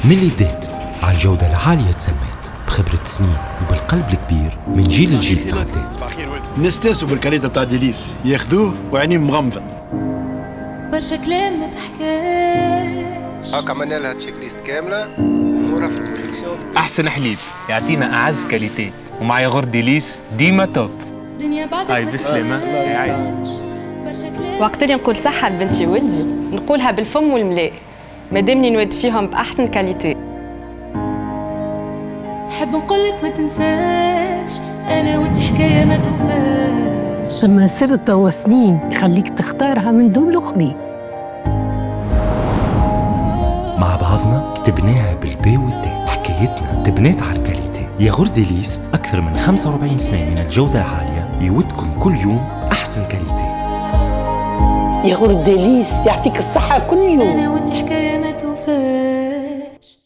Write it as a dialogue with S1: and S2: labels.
S1: ملي بدات على الجودة العالية تسمات بخبرة سنين وبالقلب الكبير من جيل لجيل تعدات.
S2: نستانسوا بالكاليتا بتاع ديليس، ياخذوه وعينيهم مغمضة.
S3: برشا كلام ما تحكاش.
S4: هاك عملنا لها تشيك ليست كاملة ونورها في البرودكسيون.
S5: أحسن حليب يعطينا أعز كاليتي ومع ياغورت ديليس ديما توب.
S3: دنيا بعد
S5: هاي بالسلامة.
S6: وقت اللي نقول صحة لبنتي ولدي نقولها بالفم والملاء مادامني نود فيهم بأحسن كاليتي.
S3: نحب نقولك ما تنساش أنا وانت حكاية ما توفاش.
S7: لما صرت وسنين يخليك تختارها من دون الأخرين.
S1: مع بعضنا كتبناها بالبي والتاء، حكايتنا تبنات على الكاليتي. ياغورت ديليس أكثر من 45 سنة من الجودة العالية، يودكم كل يوم أحسن كاليتي.
S7: ياغورت ديليس يعطيك الصحة كل يوم.
S3: أنا وانت حكاية ما توفاش.